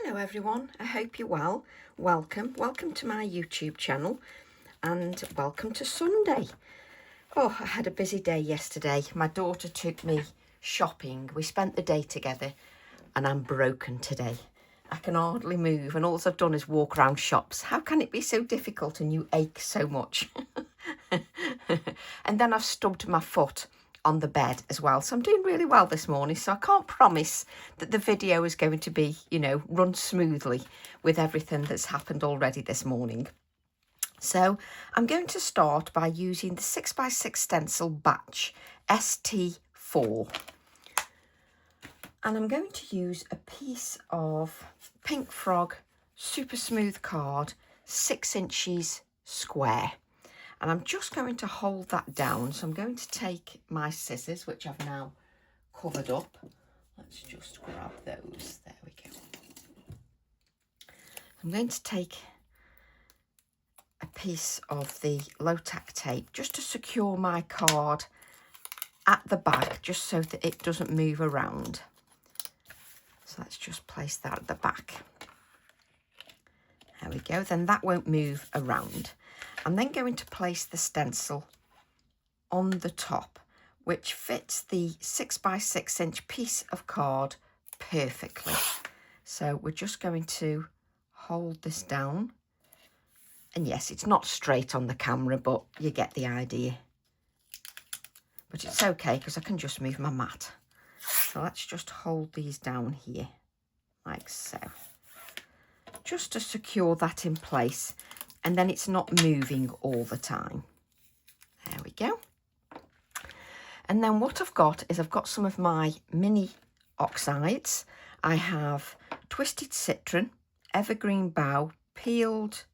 Hello everyone, I hope you're well. Welcome to my YouTube channel and welcome to Sunday. Oh, I had a busy day yesterday. My daughter took me shopping. We spent the day together and I'm broken today. I can hardly move and all I've done is walk around shops. How can it be so difficult and you ache so much? And then I've stubbed my foot on the bed as well. So I'm doing really well this morning. So I can't promise that the video is going to be, run smoothly with everything that's happened already this morning. So I'm going to start by using the 6x6 stencil batch ST4. And I'm going to use a piece of Pink Frog super smooth card, 6 inches square. And I'm just going to hold that down. So I'm going to take my scissors, which I've now covered up. Let's just grab those. There we go. I'm going to take a piece of the low-tack tape just to secure my card at the back, just so that it doesn't move around. So let's just place that at the back. There we go. Then that won't move around. I'm then going to place the stencil on the top, which fits the 6x6 inch piece of card perfectly. So we're just going to hold this down. And yes, it's not straight on the camera, but you get the idea. But it's okay because I can just move my mat. So let's just hold these down here, like so. Just to secure that in place. And then it's not moving all the time. There we go. And then what I've got is I've got some of my mini oxides. I have Twisted Citron, Evergreen Bough, peeled.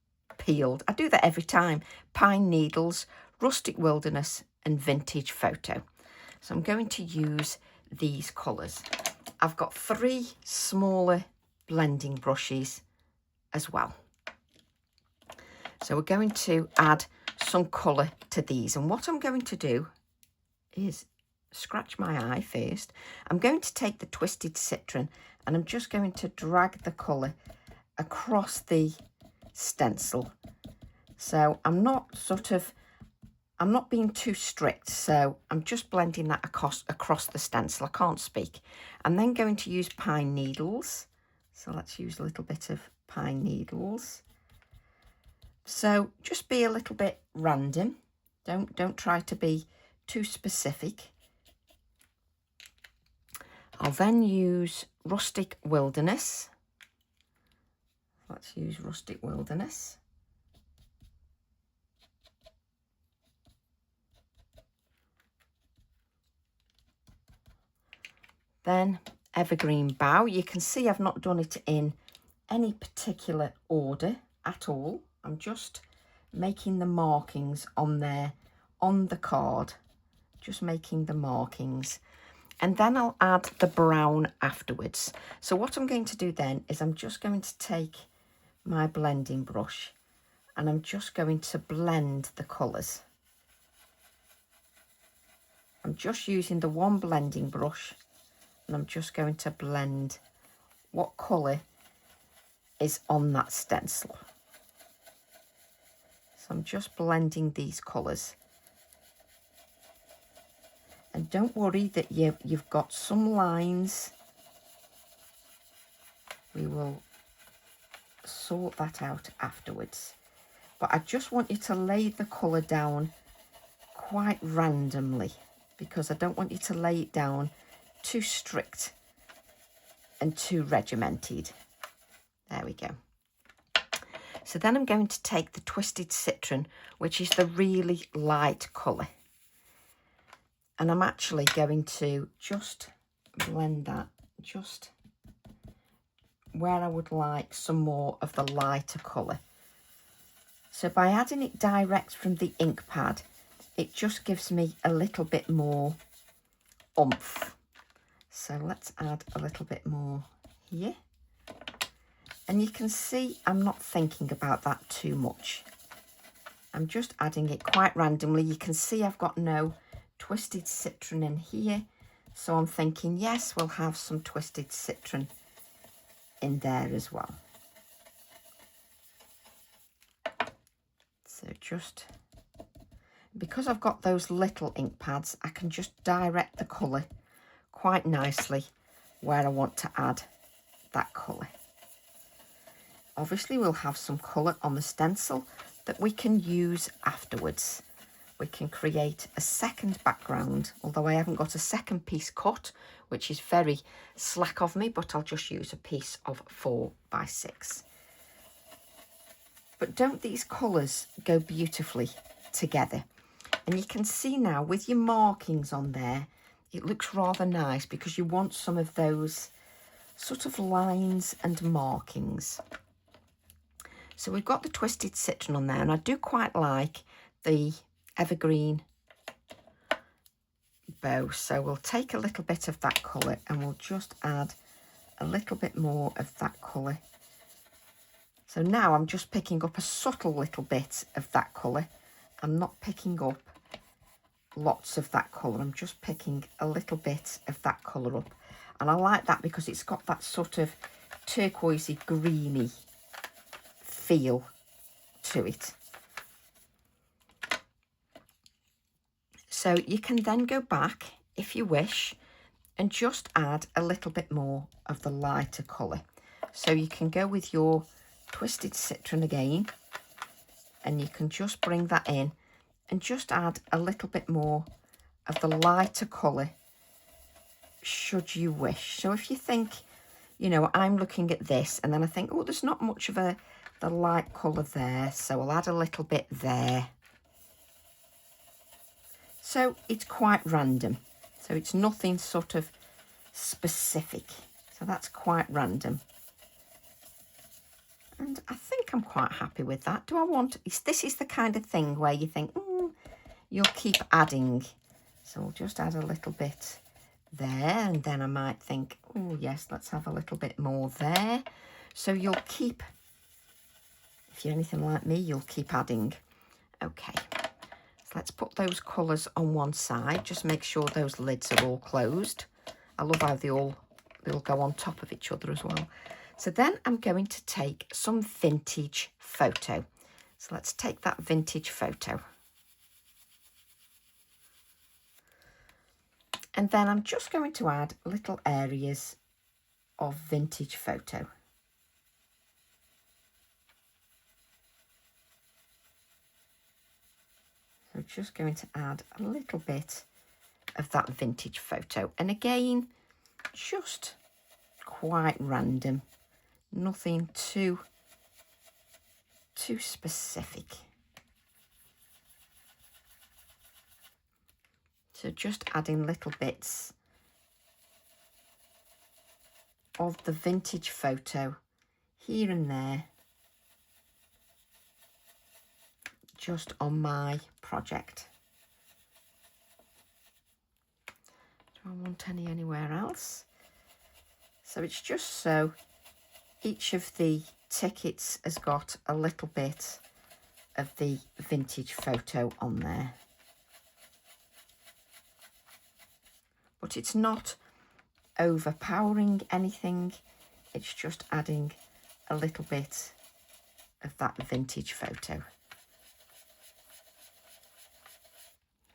I do that every time. Pine Needles, Rustic Wilderness and Vintage Photo. So I'm going to use these colours. I've got 3 smaller blending brushes as well. So we're going to add some colour to these. And what I'm going to do is scratch my eye first. I'm going to take the Twisted Citron and I'm just going to drag the colour across the stencil. So I'm not being too strict. So I'm just blending that across the stencil. I can't speak. I'm then going to use Pine Needles. So let's use a little bit of Pine Needles. So just be a little bit random. Don't try to be too specific. I'll then use Rustic Wilderness. Let's use Rustic Wilderness. Then Evergreen Bough. You can see I've not done it in any particular order at all. I'm just making the markings on there, on the card, just making the markings. And then I'll add the brown afterwards. So what I'm going to do then is I'm just going to take my blending brush and I'm just going to blend the colours. I'm just using the one blending brush and I'm just going to blend what colour is on that stencil. So I'm just blending these colours. And don't worry that you've got some lines. We will sort that out afterwards. But I just want you to lay the colour down quite randomly because I don't want you to lay it down too strict and too regimented. There we go. So then I'm going to take the Twisted Citron, which is the really light colour. And I'm actually going to just blend that just where I would like some more of the lighter colour. So by adding it direct from the ink pad, it just gives me a little bit more oomph. So let's add a little bit more here. And you can see I'm not thinking about that too much. I'm just adding it quite randomly. You can see I've got no Twisted Citron in here. So I'm thinking, yes, we'll have some Twisted Citron in there as well. So just, because I've got those little ink pads, I can just direct the colour quite nicely where I want to add that colour. Obviously we'll have some colour on the stencil that we can use afterwards. We can create a second background, although I haven't got a second piece cut, which is very slack of me, but I'll just use a piece of 4x6. But don't these colours go beautifully together? And you can see now with your markings on there, it looks rather nice because you want some of those sort of lines and markings. So we've got the twisted citron on there, and I do quite like the evergreen bow. So we'll take a little bit of that colour and we'll just add a little bit more of that colour. So now I'm just picking up a subtle little bit of that colour. I'm not picking up lots of that colour. I'm just picking a little bit of that colour up. And I like that because it's got that sort of turquoisey, greeny feel to it. So you can then go back, if you wish, and just add a little bit more of the lighter colour. So you can go with your twisted citron again, and you can just bring that in and just add a little bit more of the lighter colour, should you wish. So if you think, you know, I'm looking at this and then I think, oh, there's not much of the light colour there, so I'll add a little bit there. So it's quite random. So it's nothing sort of specific. So that's quite random. And I think I'm quite happy with that. Do I want, this is the kind of thing where you think, you'll keep adding. So we'll just add a little bit there, and then I might think, oh yes, let's have a little bit more there. So you'll keep, if you're anything like me, you'll keep adding. Okay, so let's put those colours on one side. Just make sure those lids are all closed. I love how they'll go on top of each other as well. So then I'm going to take some vintage photo. So let's take that vintage photo. And then I'm just going to add little areas of vintage photo. So just going to add a little bit of that vintage photo. And again, just quite random. Nothing too specific. So just adding little bits of the vintage photo here and there, just on my project. Do I want any anywhere else? So it's just so each of the tickets has got a little bit of the vintage photo on there. But it's not overpowering anything. It's just adding a little bit of that vintage photo.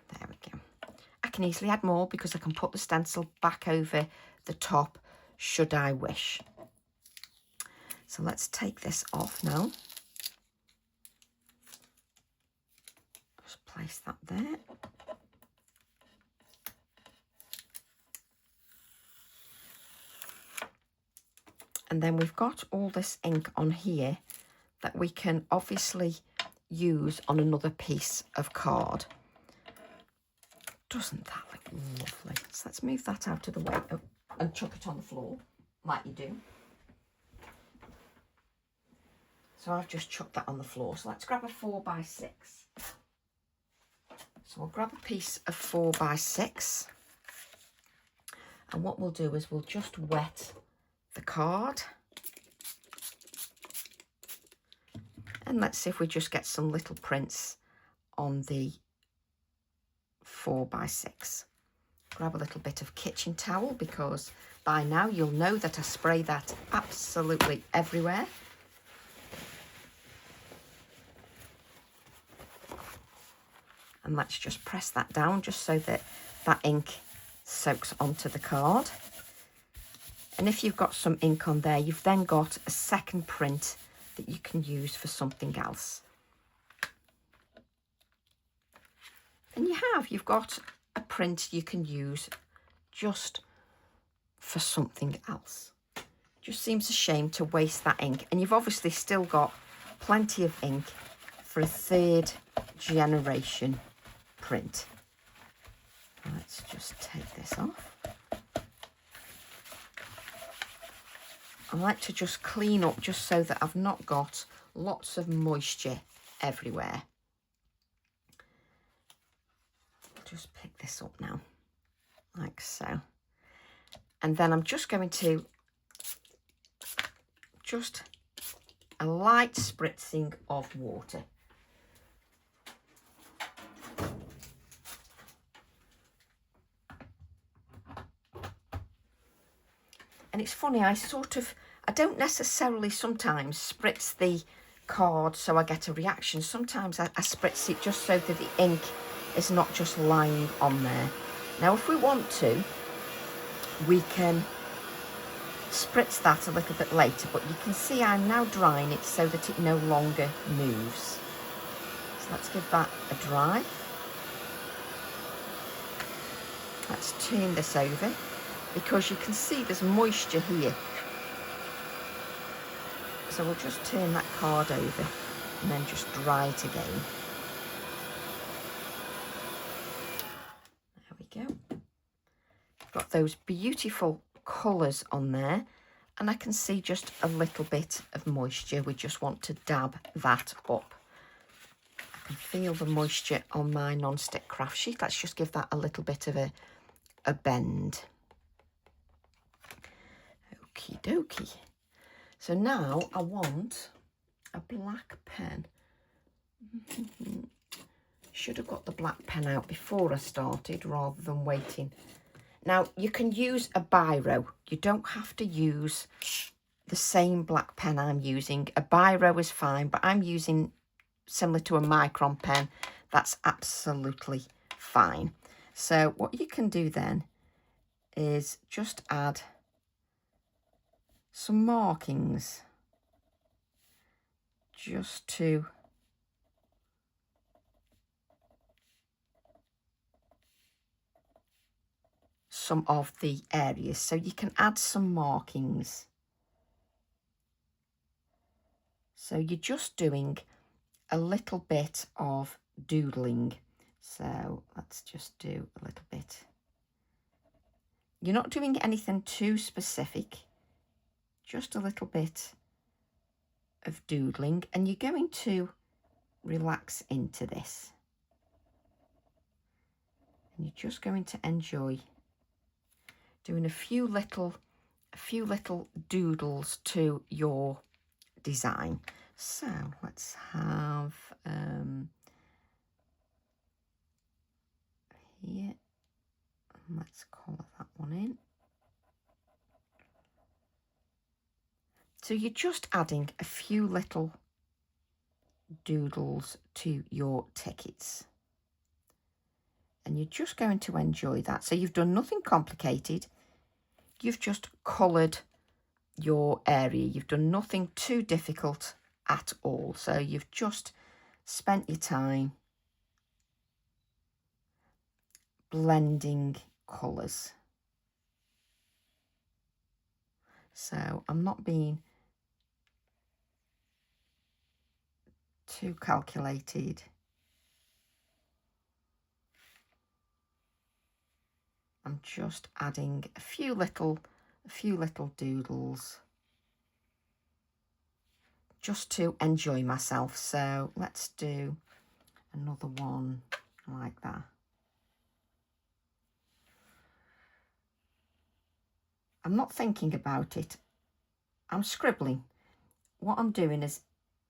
There we go. I can easily add more because I can put the stencil back over the top should I wish. So let's take this off now. Just place that there. And then we've got all this ink on here that we can obviously use on another piece of card. Doesn't that look lovely? So let's move that out of the way and chuck it on the floor like you do. So I've just chucked that on the floor. So let's grab a 4x6. So we'll grab a piece of 4x6. And what we'll do is we'll just wet the card. And let's see if we just get some little prints on the 4x6. Grab a little bit of kitchen towel because by now you'll know that I spray that absolutely everywhere. And let's just press that down just so that that ink soaks onto the card. And if you've got some ink on there, you've then got a second print that you can use for something else. And you've got a print you can use just for something else. Just seems a shame to waste that ink. And you've obviously still got plenty of ink for a third generation print. Let's just take this off. I like to just clean up just so that I've not got lots of moisture everywhere. Just pick this up now, like so. And then I'm just going to just a light spritzing of water. And it's funny, I don't necessarily sometimes spritz the card so I get a reaction. Sometimes I spritz it just so that the ink is not just lying on there. Now, if we want to, we can spritz that a little bit later, but you can see I'm now drying it so that it no longer moves. So let's give that a dry. Let's turn this over, because you can see there's moisture here. So we'll just turn that card over and then just dry it again. There we go. Got those beautiful colours on there, and I can see just a little bit of moisture. We just want to dab that up. I can feel the moisture on my non-stick craft sheet. Let's just give that a little bit of a bend. Okie dokie. So now I want a black pen. Should have got the black pen out before I started rather than waiting. Now you can use a biro. You don't have to use the same black pen I'm using. A biro is fine, but I'm using similar to a micron pen. That's absolutely fine. So what you can do then is just add some markings just to some of the areas. So you can add some markings. So you're just doing a little bit of doodling. So let's just do a little bit. You're not doing anything too specific, just a little bit of doodling, and you're going to relax into this. And you're just going to enjoy doing a few little doodles to your design. So let's have here, let's colour that one in. So you're just adding a few little doodles to your tickets. And you're just going to enjoy that. So you've done nothing complicated. You've just coloured your area. You've done nothing too difficult at all. So you've just spent your time blending colours. So I'm not being too calculated. I'm just adding a few little doodles just to enjoy myself. So let's do another one like that. I'm not thinking about it. I'm scribbling. What I'm doing is,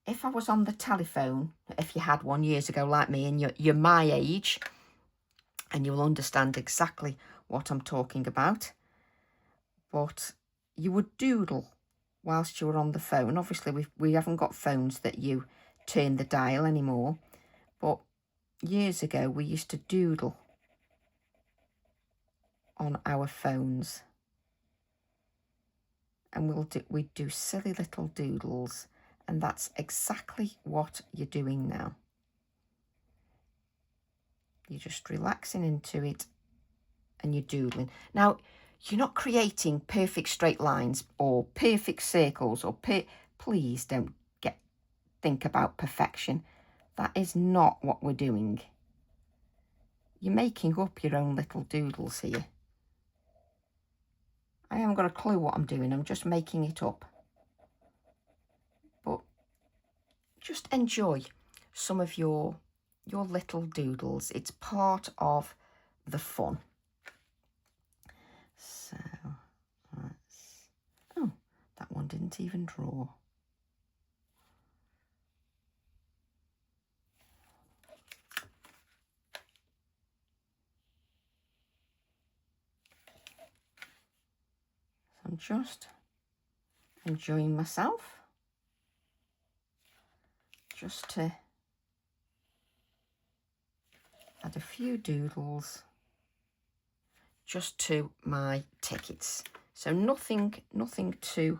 if I was on the telephone, if you had one years ago like me, and you're my age, and you'll understand exactly what I'm talking about. but you would doodle whilst you were on the phone. Obviously, we haven't got phones that you turn the dial anymore, but years ago we used to doodle on our phones, and we'd do silly little doodles, and that's exactly what you're doing now. You're just relaxing into it and you're doodling. Now, you're not creating perfect straight lines or perfect circles or please don't think about perfection. That is not what we're doing. You're making up your own little doodles here. I haven't got a clue what I'm doing. I'm just making it up. But just enjoy some of your little doodles. It's part of the fun. So oh, that one didn't even draw. So I'm just enjoying myself, just to add a few doodles just to my tickets. So nothing too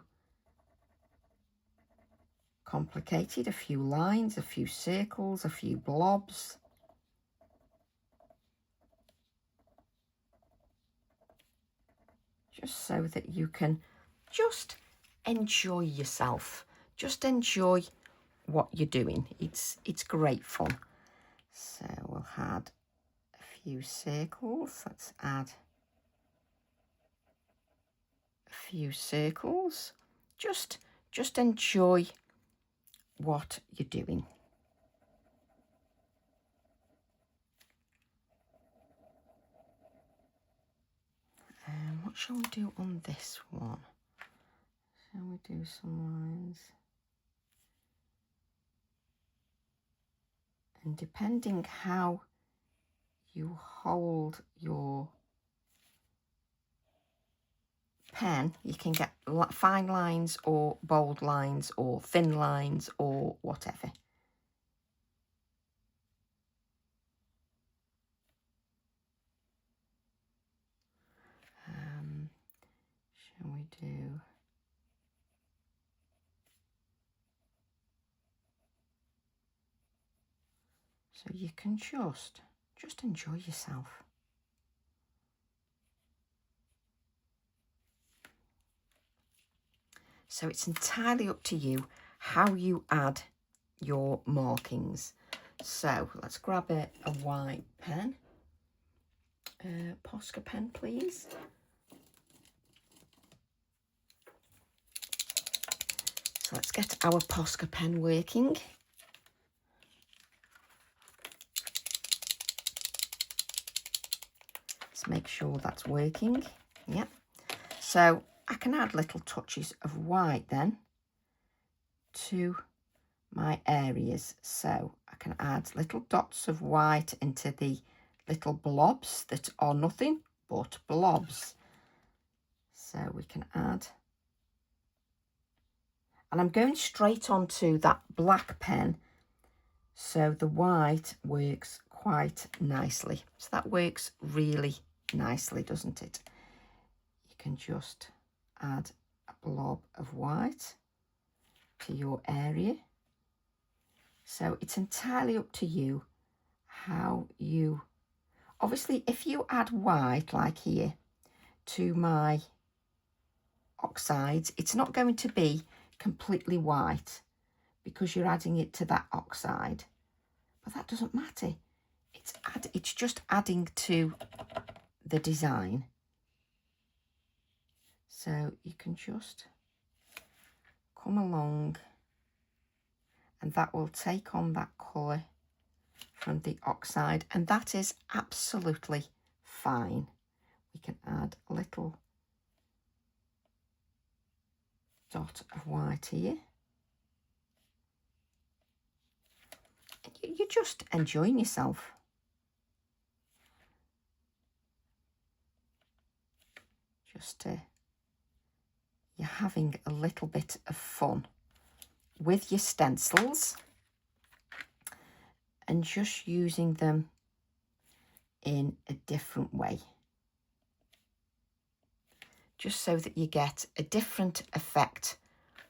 complicated. A few lines, a few circles, a few blobs. Just so that you can just enjoy yourself. Just enjoy what you're doing. It's great fun. So we'll add a few circles. Let's add a few circles. Just enjoy what you're doing. What shall we do on this one? Shall we do some lines? And depending how you hold your pen, you can get fine lines or bold lines or thin lines or whatever. Shall we do... So you can just enjoy yourself. So it's entirely up to you how you add your markings. So let's grab a white pen. Posca pen, please. So let's get our Posca pen working. Let's make sure that's working. Yep. So I can add little touches of white then to my areas. So I can add little dots of white into the little blobs that are nothing but blobs. So we can add, and I'm going straight onto that black pen, so the white works quite nicely. So that works really nicely, doesn't it? You can just add a blob of white to your area. So it's entirely up to you how you... Obviously, if you add white, like here, to my oxides, it's not going to be completely white because you're adding it to that oxide. But that doesn't matter. It's just adding to the design. So you can just come along and that will take on that colour from the oxide, and that is absolutely fine. We can add a little dot of white here. You're just enjoying yourself. Just to you're having a little bit of fun with your stencils and just using them in a different way, just so that you get a different effect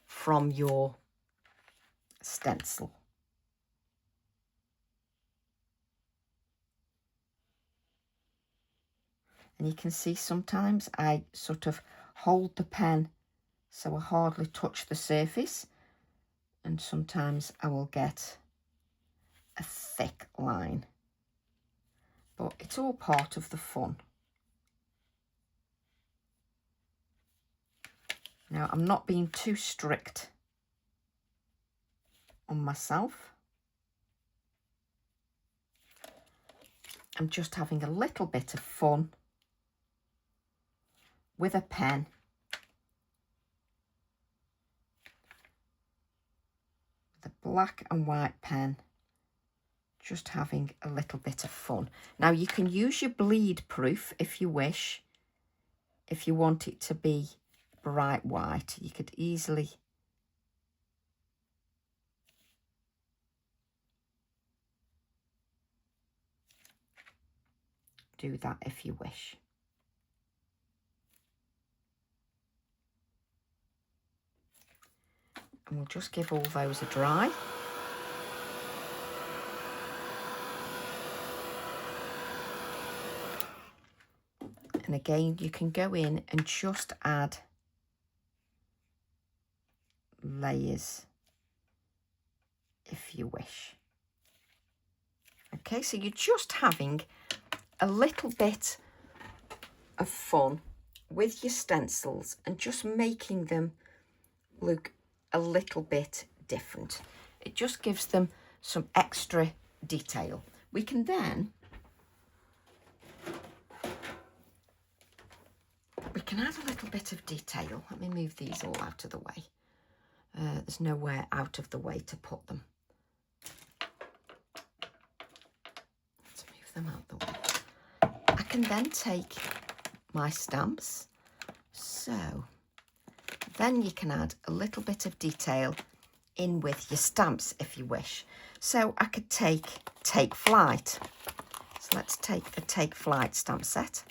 from your stencil. And you can see sometimes I sort of hold the pen so I hardly touch the surface, and sometimes I will get a thick line. But it's all part of the fun. Now, I'm not being too strict on myself. I'm just having a little bit of fun with a pen. The black and white pen, just having a little bit of fun. Now you can use your bleed proof if you wish. If you want it to be bright white, you could easily do that if you wish. And we'll just give all those a dry. And again, you can go in and just add layers if you wish. Okay, so you're just having a little bit of fun with your stencils and just making them look a little bit different. It just gives them some extra detail. We can then add a little bit of detail. Let me move these all out of the way. There's nowhere out of the way to put them. Let's move them out the way. I can then take my stamps. So then you can add a little bit of detail in with your stamps if you wish. So I could take flight. So let's take the take flight stamp set.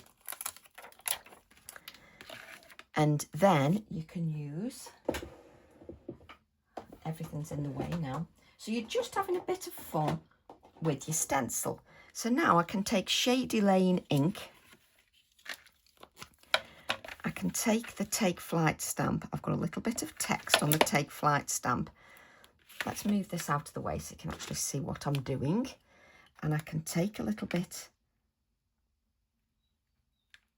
And then you can use, everything's in the way now. So you're just having a bit of fun with your stencil. So now I can take Shady Lane ink. I can take the Take Flight stamp. I've got a little bit of text on the Take Flight stamp. Let's move this out of the way so you can actually see what I'm doing. And I can take a little bit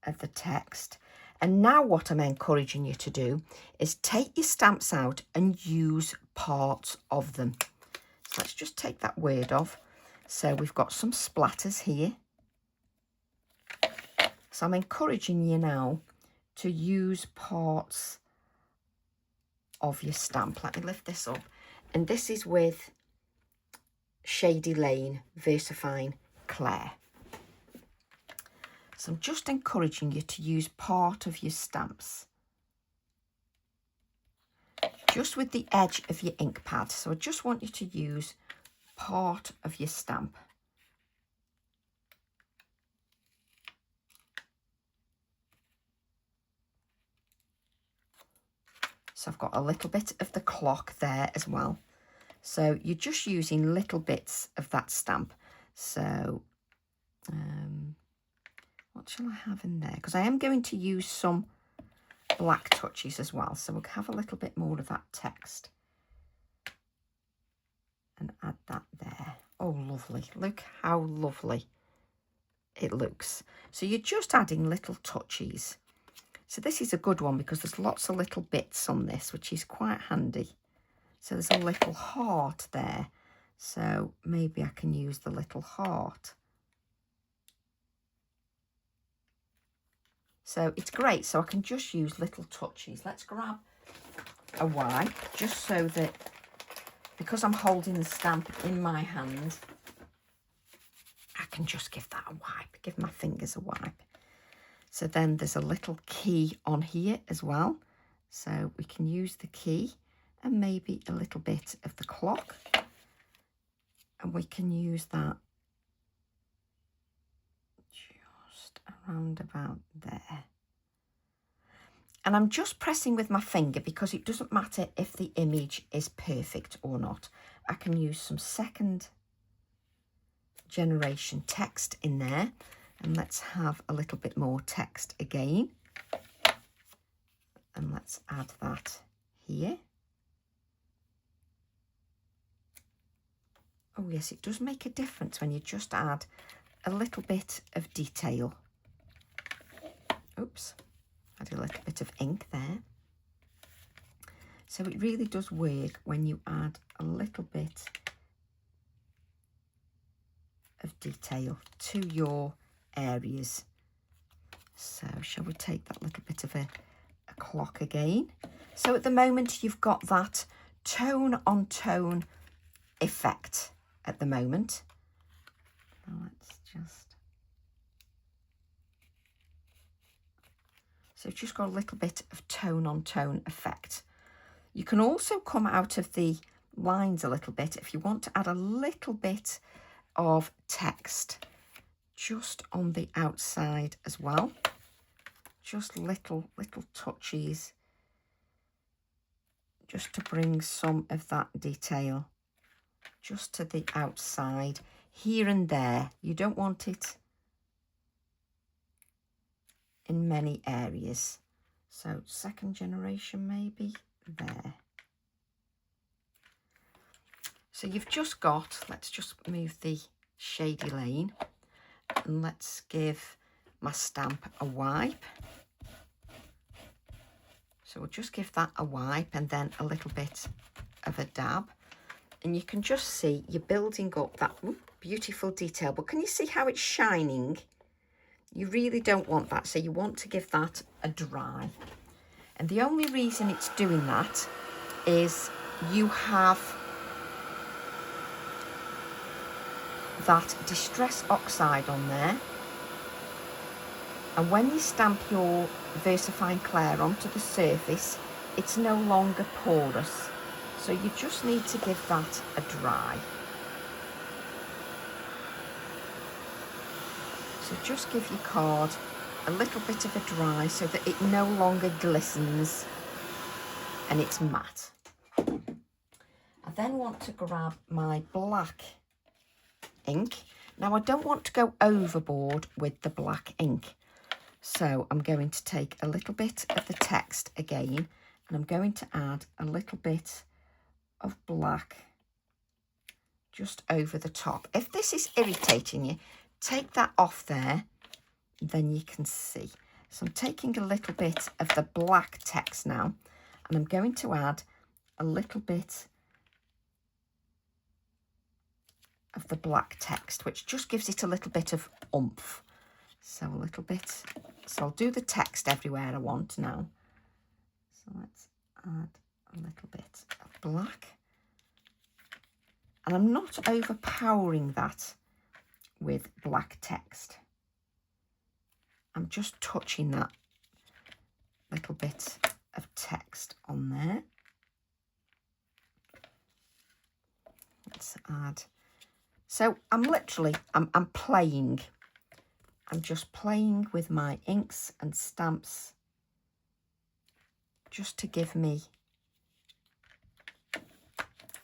of the text. And now what I'm encouraging you to do is take your stamps out and use parts of them. So let's just take that word off. So we've got some splatters here. So I'm encouraging you now to use parts of your stamp. Let me lift this up. And this is with Shady Lane VersaFine Claire. So I'm just encouraging you to use part of your stamps. Just with the edge of your ink pad. So I just want you to use part of your stamp. So I've got a little bit of the clock there as well. So you're just using little bits of that stamp. So what shall I have in there? Because I am going to use some black touches as well. So we'll have a little bit more of that text. And add that there. Oh, lovely. Look how lovely it looks. So you're just adding little touches. So this is a good one because there's lots of little bits on this, which is quite handy. So there's a little heart there. So maybe I can use the little heart. So it's great. So I can just use little touches. Let's grab a wipe just so that, because I'm holding the stamp in my hand, I can just give that a wipe, give my fingers a wipe. So then there's a little key on here as well. So we can use the key and maybe a little bit of the clock, and we can use that just around about there. And I'm just pressing with my finger because it doesn't matter if the image is perfect or not. I can use some second generation text in there, and let's have a little bit more text again, and let's add that here. Oh yes, it does make a difference when you just add a little bit of detail. Oops, add a little bit of ink there. So it really does work when you add a little bit of detail to your areas. So shall we take that little bit of a clock again? So at the moment you've got that tone on tone effect at the moment. Now let's just, so just got a little bit of tone on tone effect. You can also come out of the lines a little bit if you want to add a little bit of text just on the outside as well. Just little touches just to bring some of that detail just to the outside here and there. You don't want it in many areas. So second generation maybe there. So you've just got, let's just move the shady lane, and let's give my stamp a wipe. So we'll just give that a wipe and then a little bit of a dab. And you can just see you're building up that beautiful detail. But can you see how it's shining? You really don't want that. So you want to give that a dry. And the only reason it's doing that is you have that Distress Oxide on there. And when you stamp your VersaFine Clair onto the surface, it's no longer porous. So you just need to give that a dry. So just give your card a little bit of a dry so that it no longer glistens and it's matte. I then want to grab my black ink. Now I don't want to go overboard with the black ink. So I'm going to take a little bit of the text again, and I'm going to add a little bit of black just over the top. If this is irritating you, take that off there, then you can see. So I'm taking a little bit of the black text now, and I'm going to add a little bit of the black text, which just gives it a little bit of oomph. So a little bit, so I'll do the text everywhere I want now. So let's add a little bit of black. And I'm not overpowering that with black text. I'm just touching that little bit of text on there. Let's add, so I'm playing. I'm just playing with my inks and stamps just to give me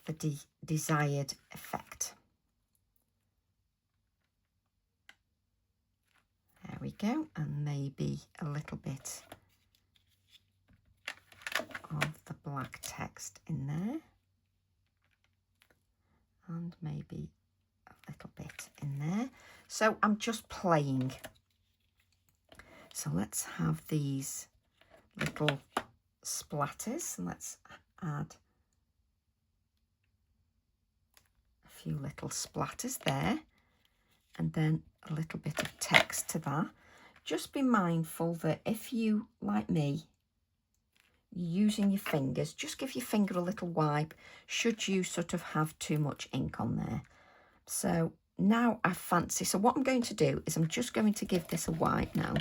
the desired effect. There we go, and maybe a little bit of the black text in there, and maybe a little bit in there. So I'm just playing. So let's have these little splatters, and let's add a few little splatters there, and then a little bit of text to that. Just be mindful that if you, like me, using your fingers, just give your finger a little wipe should you sort of have too much ink on there. So now I fancy, so what I'm going to do is I'm just going to give this a wipe now,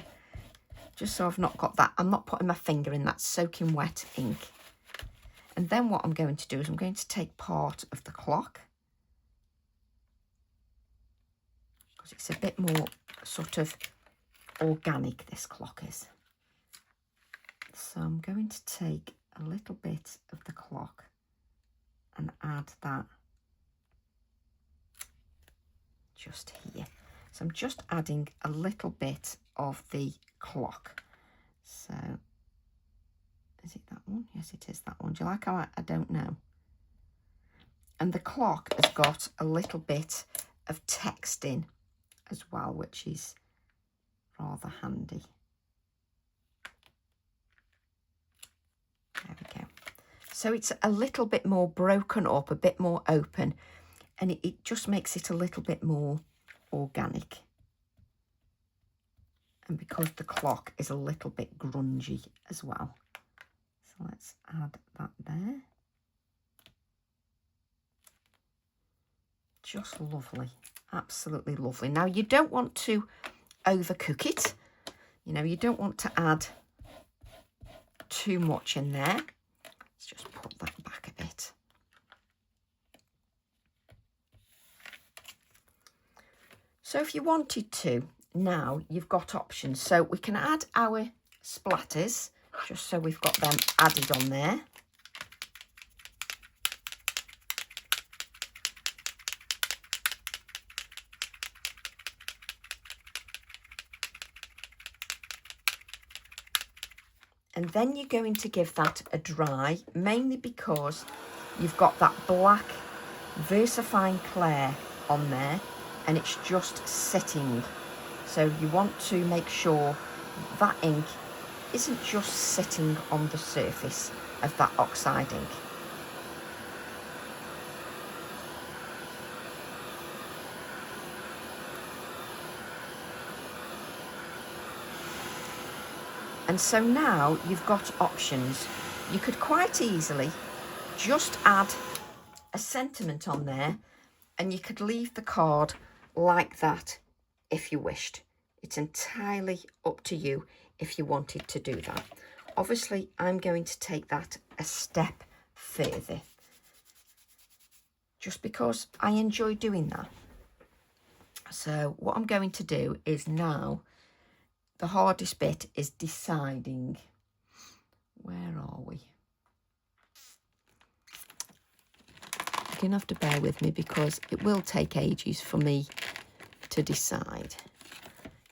just so I've not got that. I'm not putting my finger in that soaking wet ink. And then what I'm going to do is I'm going to take part of the clock, because it's a bit more sort of organic, this clock is. So I'm going to take a little bit of the clock and add that just here. So I'm just adding a little bit of the clock. So is it that one? Yes, it is that one. Do you like how I don't know? And the clock has got a little bit of text in as well, which is rather handy. There we go. So it's a little bit more broken up, a bit more open, and it just makes it a little bit more organic. And because the clock is a little bit grungy as well. So let's add that there. Just lovely, absolutely lovely. Now you don't want to overcook it. You know, you don't want to add too much in there. Let's just put that back a bit. So if you wanted to, now you've got options. So we can add our splatters, just so we've got them added on there. And then you're going to give that a dry, mainly because you've got that black VersaFine Clair on there and it's just sitting. So you want to make sure that ink isn't just sitting on the surface of that oxide ink. And so now you've got options. You could quite easily just add a sentiment on there and you could leave the card like that if you wished. It's entirely up to you if you wanted to do that. Obviously, I'm going to take that a step further, just because I enjoy doing that. So what I'm going to do is now, the hardest bit is deciding, where are we? You're going to have to bear with me because it will take ages for me to decide.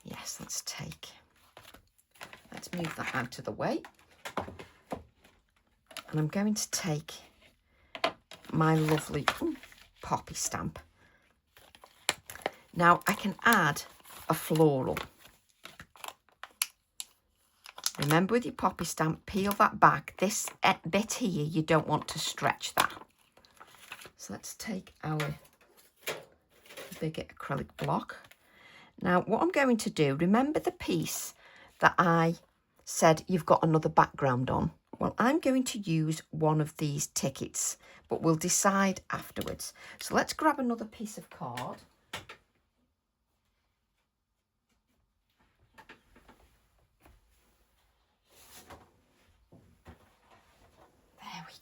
Yes, let's move that out of the way. And I'm going to take my lovely poppy stamp. Now I can add a floral. Remember, with your poppy stamp, peel that back. This bit here, you don't want to stretch that. So let's take our bigger acrylic block. Now, what I'm going to do, remember the piece that I said you've got another background on? Well, I'm going to use one of these tickets, but we'll decide afterwards. So let's grab another piece of card. There we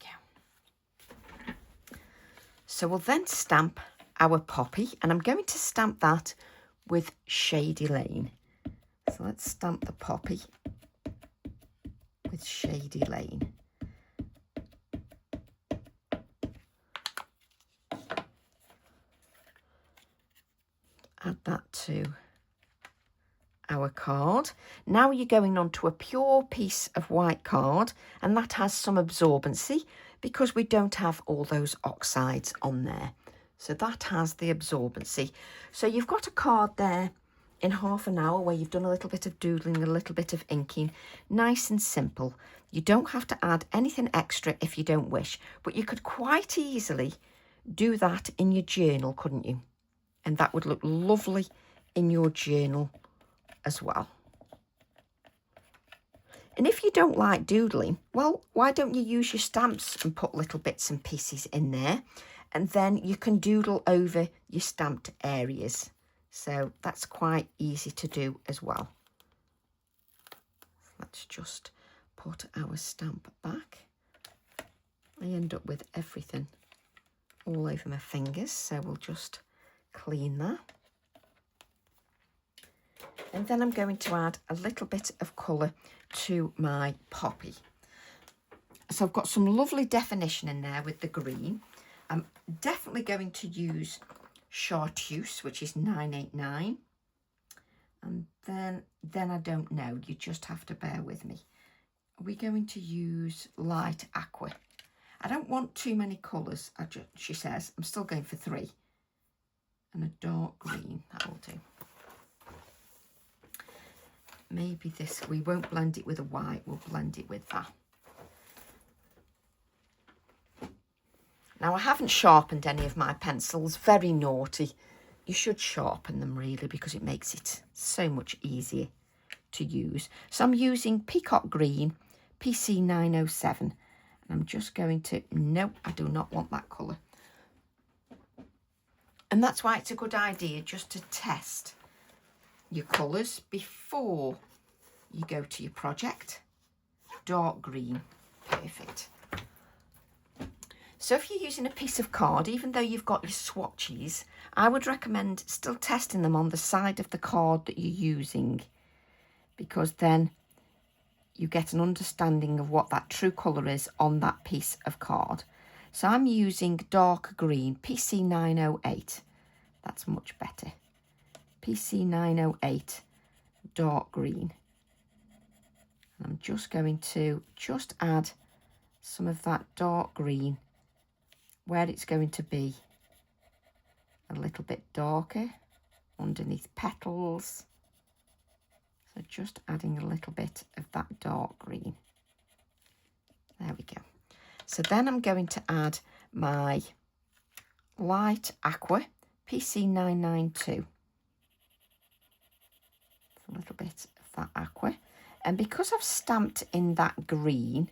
go. So we'll then stamp our poppy, and I'm going to stamp that with Shady Lane. So let's stamp the poppy with Shady Lane. Add that to our card. Now you're going on to a pure piece of white card, and that has some absorbency because we don't have all those oxides on there. So that has the absorbency. So you've got a card there in half an hour where you've done a little bit of doodling, a little bit of inking, nice and simple. You don't have to add anything extra if you don't wish, but you could quite easily do that in your journal, couldn't you? And that would look lovely in your journal as well. And if you don't like doodling, well, why don't you use your stamps and put little bits and pieces in there? And then you can doodle over your stamped areas. So that's quite easy to do as well. Let's just put our stamp back. I end up with everything all over my fingers, so we'll just clean that. And then I'm going to add a little bit of colour to my poppy. So I've got some lovely definition in there with the green. I'm definitely going to use Chartreuse, which is 989. And then I don't know, you just have to bear with me. Are we going to use light aqua? I don't want too many colours, she says. I'm still going for 3. And a dark green, that will do. Maybe this, we won't blend it with a white, we'll blend it with that. Now, I haven't sharpened any of my pencils, very naughty. You should sharpen them really because it makes it so much easier to use. So I'm using Peacock Green, PC 907. And I'm just going to, no, I do not want that colour. And that's why it's a good idea just to test your colours before you go to your project. Dark green, perfect. So if you're using a piece of card, even though you've got your swatches, I would recommend still testing them on the side of the card that you're using, because then you get an understanding of what that true colour is on that piece of card. So I'm using dark green, PC 908. That's much better. PC 908 dark green. And I'm just going to add some of that dark green where it's going to be a little bit darker underneath petals. So just adding a little bit of that dark green. There we go. So then I'm going to add my light aqua, PC 992. A little bit of that aqua. And because I've stamped in that green,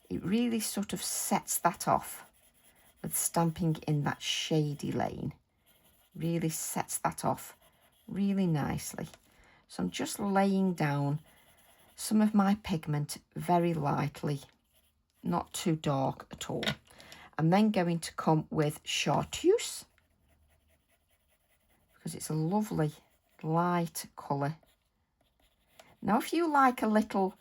it really sort of sets that off with stamping in that shady lane. Really sets that off really nicely. So I'm just laying down some of my pigment very lightly, not too dark at all. I'm then going to come with Chartreuse, because it's a lovely light colour. Now, if you like a little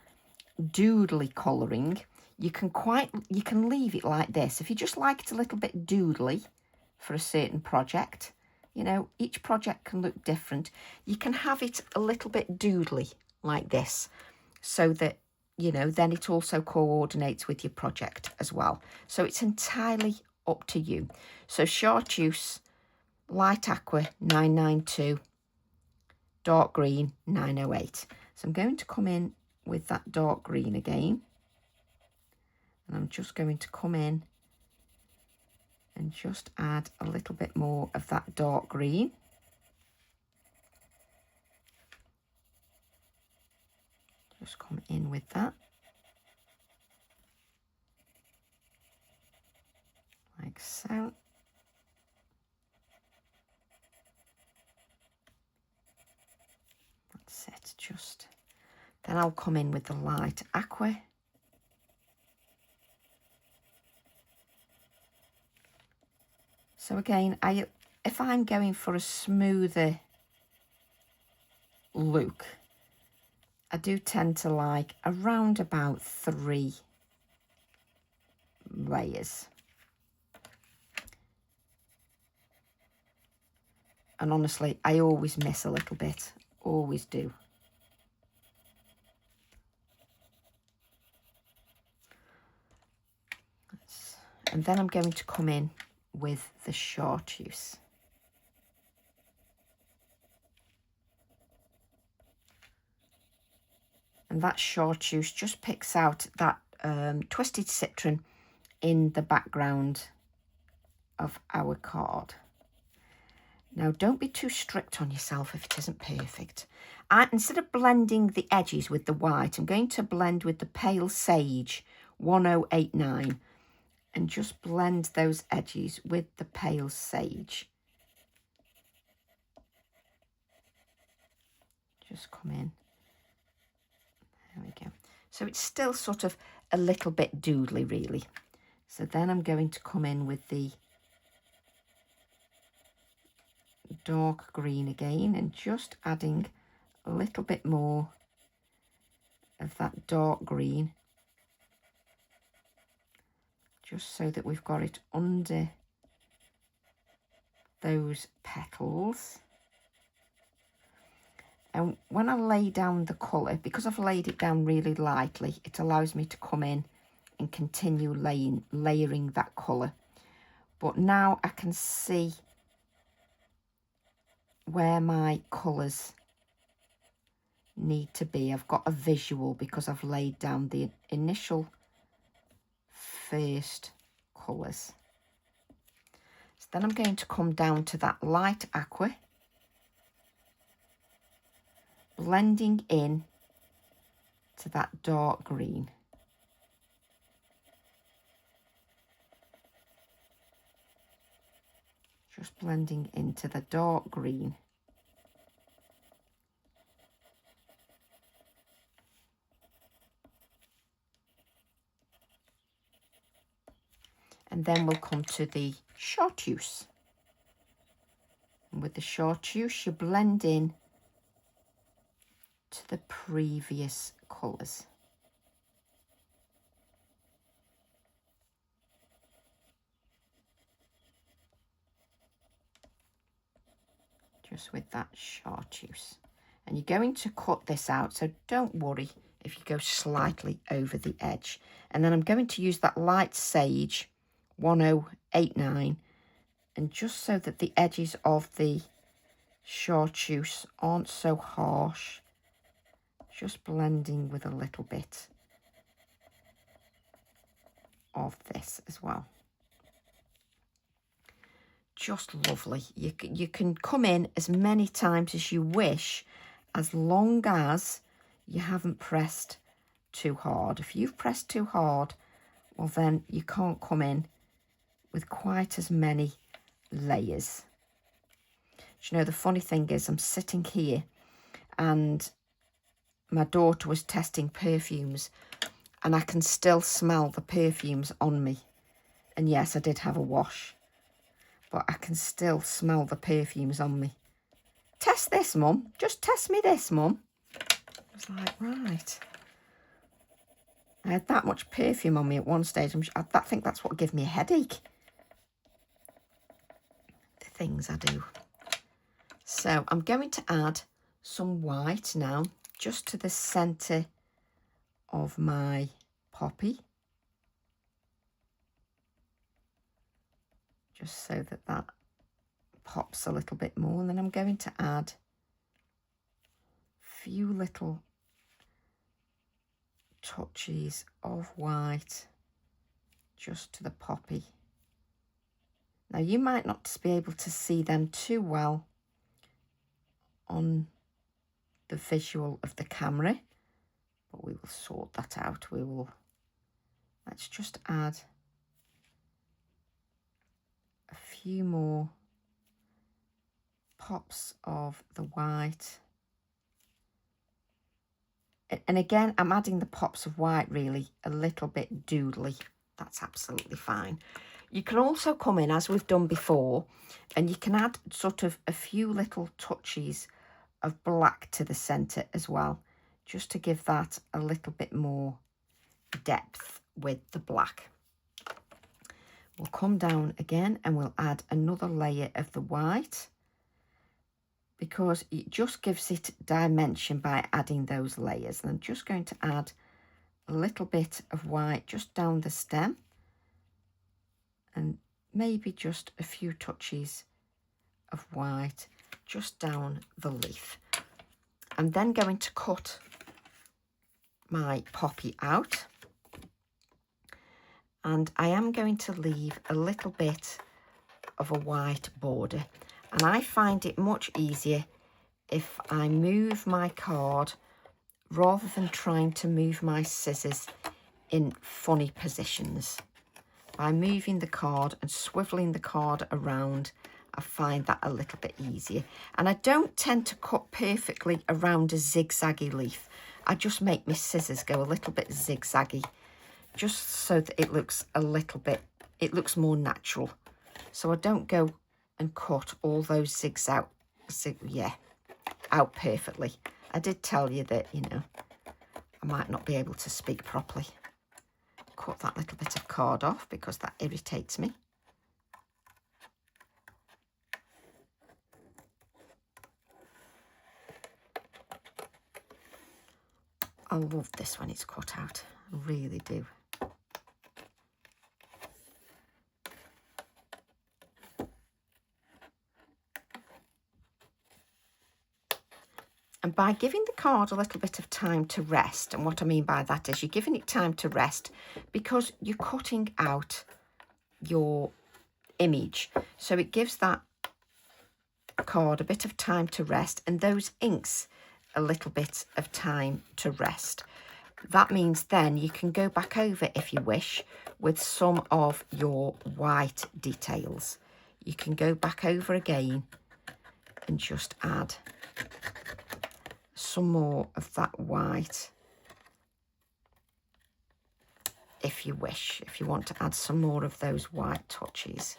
doodly colouring, you can leave it like this. If you just like it a little bit doodly for a certain project, you know, each project can look different. You can have it a little bit doodly like this, so that, you know, then it also coordinates with your project as well. So it's entirely up to you. So Chartreuse, light aqua 992, dark green 908. So I'm going to come in with that dark green again. And I'm just going to come in and just add a little bit more of that dark green. Just come in with that. Like so. That's it, just. Then I'll come in with the light aqua. So again, if I'm going for a smoother look, I do tend to like around about 3 layers. And honestly, I always miss a little bit, always do. And then I'm going to come in with the Chartreuse. And that Chartreuse just picks out that twisted citron in the background of our card. Now, don't be too strict on yourself if it isn't perfect. Instead of blending the edges with the white, I'm going to blend with the Pale Sage 1089 and just blend those edges with the Pale Sage. Just come in. There we go. So it's still sort of a little bit doodly, really. So then I'm going to come in with the dark green again and just adding a little bit more of that dark green, just so that we've got it under those petals. And when I lay down the colour, because I've laid it down really lightly, it allows me to come in and continue layering that colour. But now I can see where my colours need to be. I've got a visual because I've laid down the initial first colours. So then I'm going to come down to that light aqua, blending in to that dark green. Just blending into the dark green. And then we'll come to the chartreuse. And with the chartreuse, you blend in to the previous colours. Just with that chartreuse. And you're going to cut this out, so don't worry if you go slightly over the edge. And then I'm going to use that light sage 1089, and just so that the edges of the chartreuse aren't so harsh, just blending with a little bit of this as well. Just lovely. You can come in as many times as you wish, as long as you haven't pressed too hard. If you've pressed too hard, well then you can't come in with quite as many layers. Do you know, the funny thing is, I'm sitting here and my daughter was testing perfumes and I can still smell the perfumes on me. And yes, I did have a wash, but I can still smell the perfumes on me. Test this, Mum. Just test me this, Mum. I was like, right. I had that much perfume on me at one stage. I think that's what gave me a headache. The things I do. So I'm going to add some white now, just to the centre of my poppy. Just so that that pops a little bit more. And then I'm going to add a few little touches of white just to the poppy. Now you might not be able to see them too well on the visual of the camera, but we will sort that out. Let's just add a few more pops of the white. And again, I'm adding the pops of white really a little bit doodly. That's absolutely fine. You can also come in, as we've done before, and you can add sort of a few little touches of black to the centre as well, just to give that a little bit more depth with the black. We'll come down again and we'll add another layer of the white, because it just gives it dimension by adding those layers. And I'm just going to add a little bit of white just down the stem, and maybe just a few touches of white just down the leaf. I'm then going to cut my poppy out, and I am going to leave a little bit of a white border. And I find it much easier if I move my card rather than trying to move my scissors in funny positions. By moving the card and swiveling the card around, I find that a little bit easier. And I don't tend to cut perfectly around a zigzaggy leaf. I just make my scissors go a little bit zigzaggy, just so that it looks a little bit, it looks more natural. So I don't go and cut all those zigs out, out perfectly. I did tell you that, you know, I might not be able to speak properly. Cut that little bit of card off because that irritates me. I love this when it's cut out. I really do. And by giving the card a little bit of time to rest, and what I mean by that is you're giving it time to rest because you're cutting out your image. So it gives that card a bit of time to rest, and those inks a little bit of time to rest. That means then you can go back over, if you wish, with some of your white details. You can go back over again and just add some more of that white, if you wish, if you want to add some more of those white touches.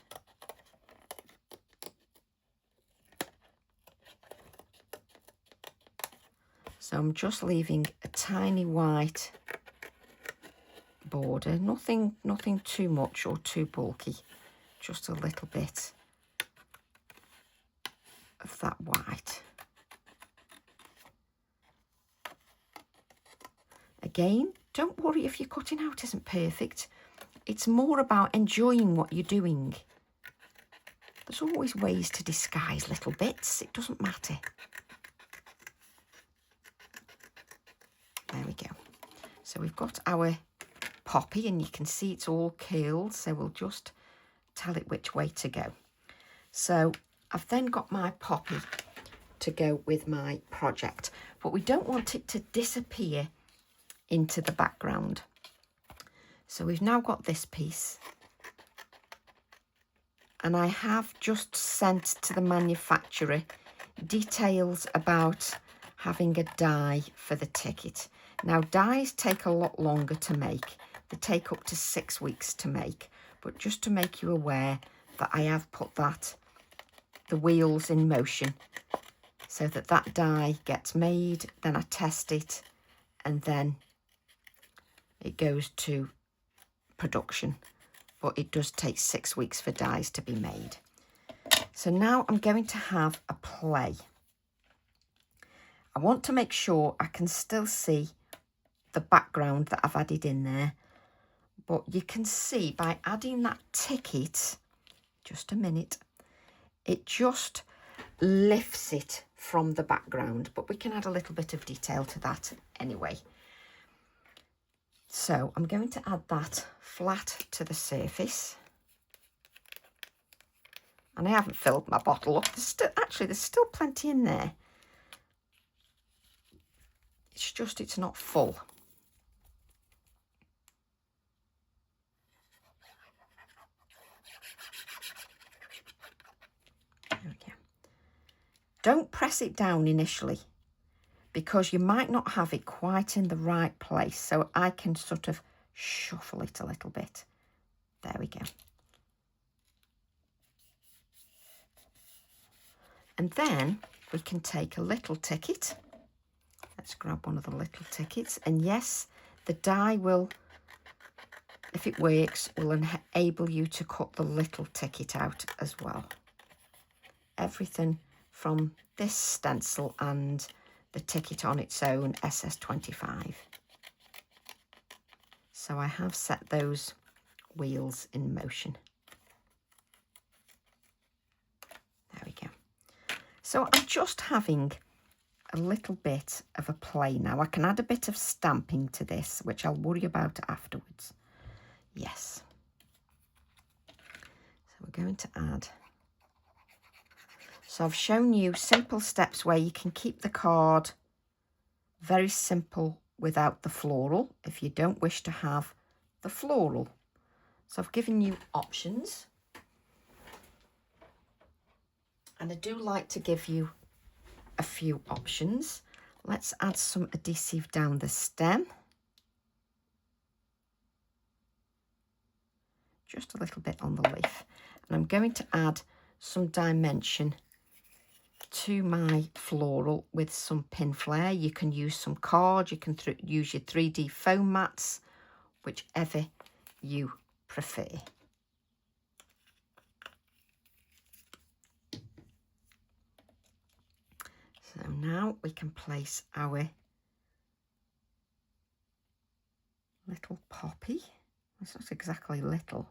So I'm just leaving a tiny white border, nothing too much or too bulky, just a little bit of that white. Again, don't worry if your cutting out isn't perfect. It's more about enjoying what you're doing. There's always ways to disguise little bits. It doesn't matter. There we go. So we've got our poppy and you can see it's all curled. So we'll just tell it which way to go. So I've then got my poppy to go with my project, but we don't want it to disappear into the background. So we've now got this piece, and I have just sent to the manufacturer details about having a die for the ticket. Now, dies take a lot longer to make. They take up to 6 weeks to make, but just to make you aware that I have put the wheels in motion so that that die gets made, then I test it, and then it goes to production. But it does take 6 weeks for dies to be made. So now I'm going to have a play. I want to make sure I can still see the background that I've added in there. But you can see by adding that ticket, just a minute, it just lifts it from the background. But we can add a little bit of detail to that anyway. So I'm going to add that flat to the surface. And I haven't filled my bottle up. There's still plenty in there. It's just, it's not full. There we go. Don't press it down initially, because you might not have it quite in the right place. So I can sort of shuffle it a little bit. There we go. And then we can take a little ticket. Let's grab one of the little tickets. And yes, the die will, if it works, will enable you to cut the little ticket out as well. Everything from this stencil and the ticket on its own, SS25. So I have set those wheels in motion. There we go. So I'm just having a little bit of a play now. I can add a bit of stamping to this, which I'll worry about afterwards. Yes. So we're going to add. So I've shown you simple steps where you can keep the card very simple without the floral, if you don't wish to have the floral. So I've given you options. And I do like to give you a few options. Let's add some adhesive down the stem. Just a little bit on the leaf. And I'm going to add some dimension to my floral with some pin flare. You can use some card, you can use your 3D foam mats, whichever you prefer. So now we can place our little poppy. It's not exactly little.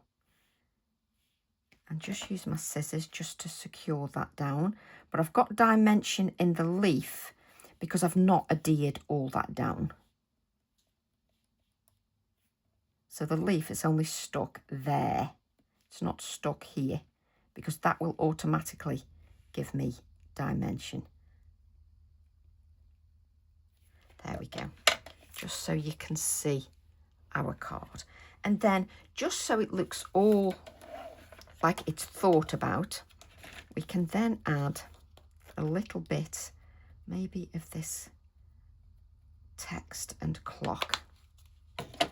And just use my scissors just to secure that down. But I've got dimension in the leaf because I've not adhered all that down. So the leaf is only stuck there. It's not stuck here because that will automatically give me dimension. There we go. Just so you can see our card. And then just so it looks all like it's thought about, we can then add a little bit maybe of this text and clock, and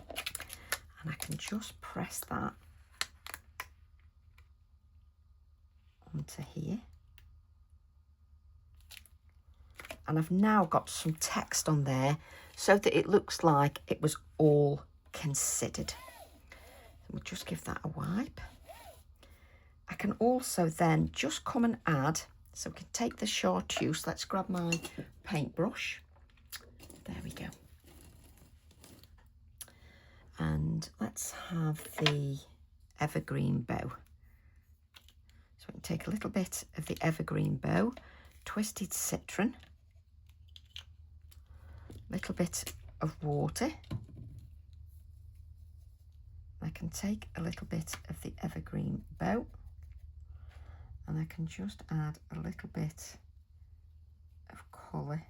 I can just press that onto here, and I've now got some text on there so that it looks like it was all considered. We'll just give that a wipe. I can also then just come and add, so we can take the chartreuse. Let's grab my paintbrush. There we go. And let's have the evergreen bow. So we can take a little bit of the evergreen bow, twisted citron, a little bit of water. I can take a little bit of the evergreen bow, and I can just add a little bit of colour.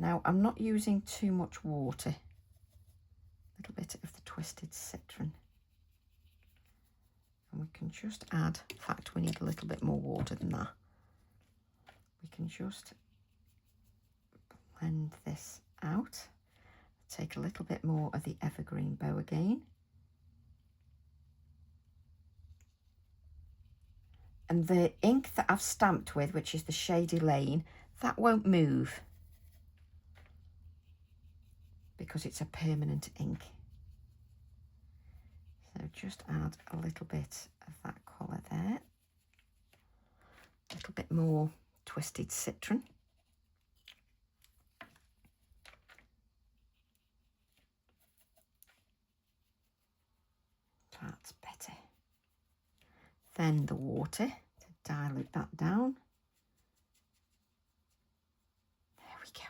Now I'm not using too much water, a little bit of the twisted citron. And we can just add, in fact we need a little bit more water than that. We can just blend this out. Take a little bit more of the evergreen bow again. And the ink that I've stamped with, which is the Shady Lane, that won't move because it's a permanent ink. So just add a little bit of that colour there. A little bit more twisted citron. That's better. Then the water to dilute that down. There we go.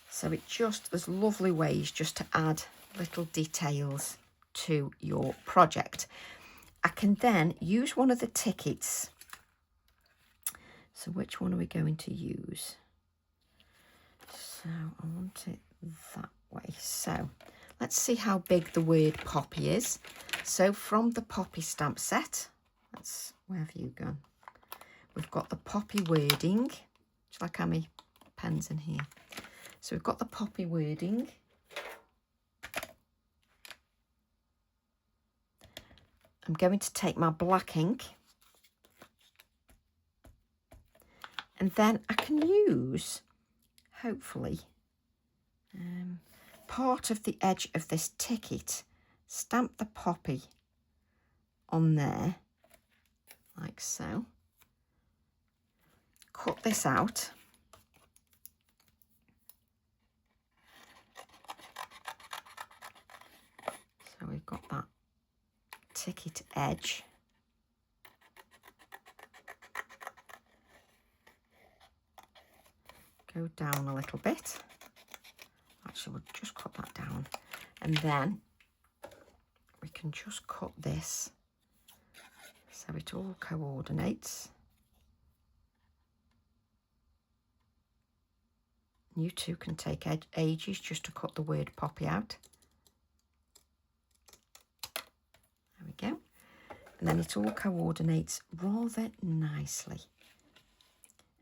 So it just, there's lovely ways just to add little details to your project. I can then use one of the tickets. So which one are we going to use? So I want it that way. So let's see how big the word poppy is. So from the poppy stamp set, where have you gone? We've got the poppy wording. Shall I have my pens in here? So we've got the poppy wording. I'm going to take my black ink, and then I can use, hopefully, part of the edge of this ticket, stamp the poppy on there, like so. Cut this out. So we've got that ticket edge. Go down a little bit. Actually, we'll just cut that down. And then we can just cut this so it all coordinates. You two can take ages just to cut the word poppy out. There we go. And then it all coordinates rather nicely.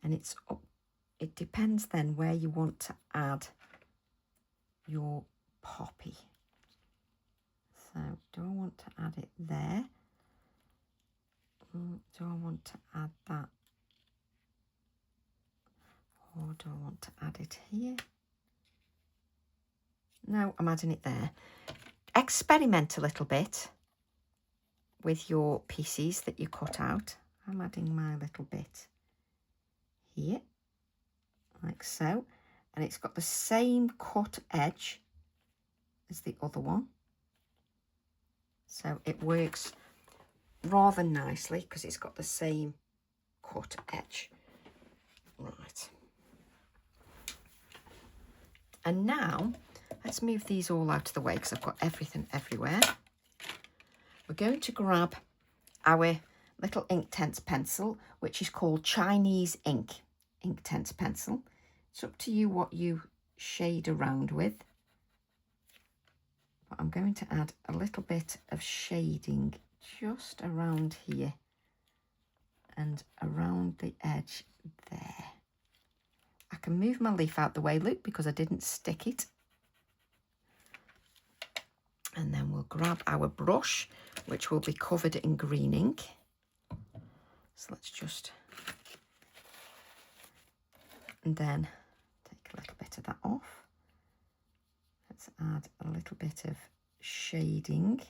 And it's up it depends then where you want to add your poppy. So do I want to add it there? Do I want to add that? Or do I want to add it here? No, I'm adding it there. Experiment a little bit with your pieces that you cut out. I'm adding my little bit here, like so. And it's got the same cut edge as the other one. So it works rather nicely because it's got the same cut edge. Right. And now let's move these all out of the way because I've got everything everywhere. We're going to grab our little Inktense pencil, which is called Chinese Inktense pencil. It's up to you what you shade around with. But I'm going to add a little bit of shading just around here and around the edge there. I can move my leaf out the way, look, because I didn't stick it. And then we'll grab our brush, which will be covered in green ink. So let's just, and then take a little bit of that off. Let's add a little bit of shading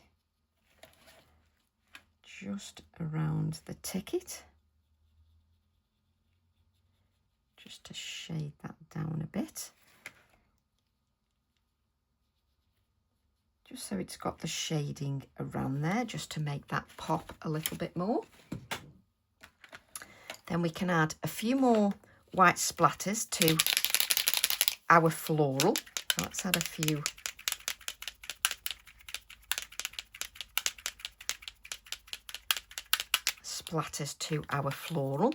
just around the ticket, just to shade that down a bit. Just so it's got the shading around there, just to make that pop a little bit more. Then we can add a few more white splatters to our floral. So let's add a few splatters to our floral.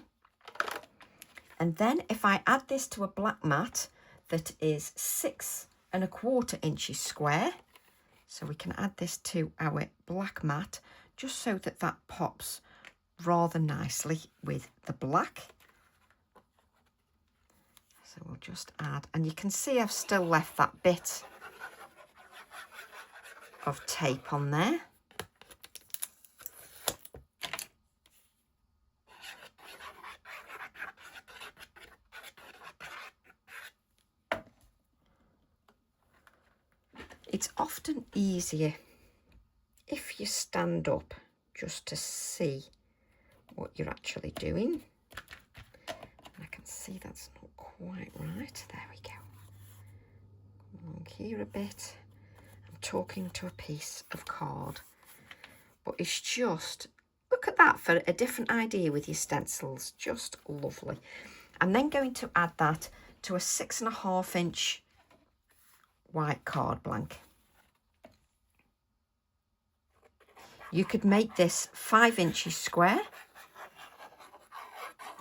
And then if I add this to a black mat that is 6¼ inches square, so we can add this to our black mat just so that that pops rather nicely with the black. So we'll just add, and you can see I've still left that bit of tape on there. It's often easier if you stand up just to see what you're actually doing. I can see that's not quite right. There we go. Come along here a bit. I'm talking to a piece of card. But it's just, look at that for a different idea with your stencils. Just lovely. I'm then going to add that to a 6½ inch white card blank. You could make this 5 inches square.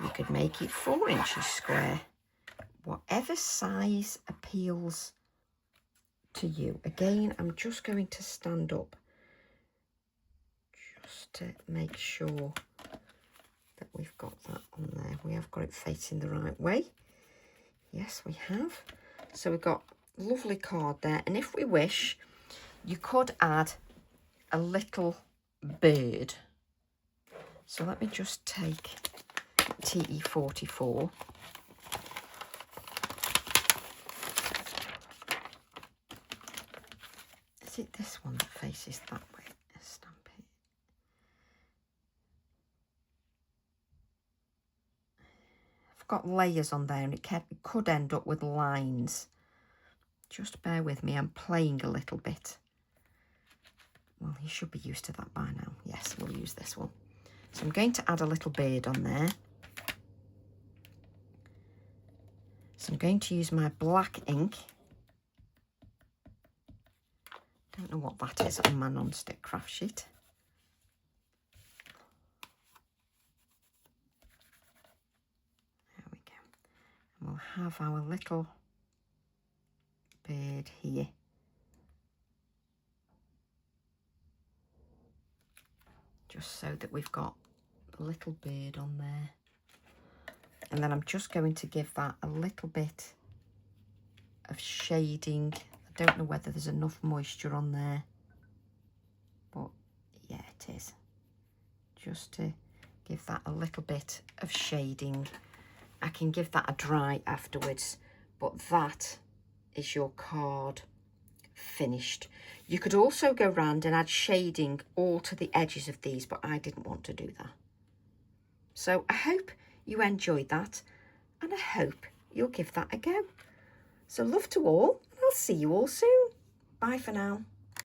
You could make it 4 inches square. Whatever size appeals to you. Again, I'm just going to stand up just to make sure that we've got that on there. We have got it facing the right way. Yes, we have. So we've got lovely card there. And if we wish, you could add a little bird. So let me just take TE44. Is it this one that faces that way? Stamp it. I've got layers on there and it could end up with lines. Just bear with me, I'm playing a little bit. Well, you should be used to that by now. Yes, we'll use this one. So I'm going to add a little bird on there. So I'm going to use my black ink. Don't know what that is on my non-stick craft sheet. There we go. And we'll have our little bird here. Just so that we've got a little bird on there. And then I'm just going to give that a little bit of shading. I don't know whether there's enough moisture on there, but yeah, it is. Just to give that a little bit of shading. I can give that a dry afterwards, but that is your card finished. You could also go round and add shading all to the edges of these, but I didn't want to do that. So I hope you enjoyed that, and I hope you'll give that a go. So love to all, and I'll see you all soon. Bye for now.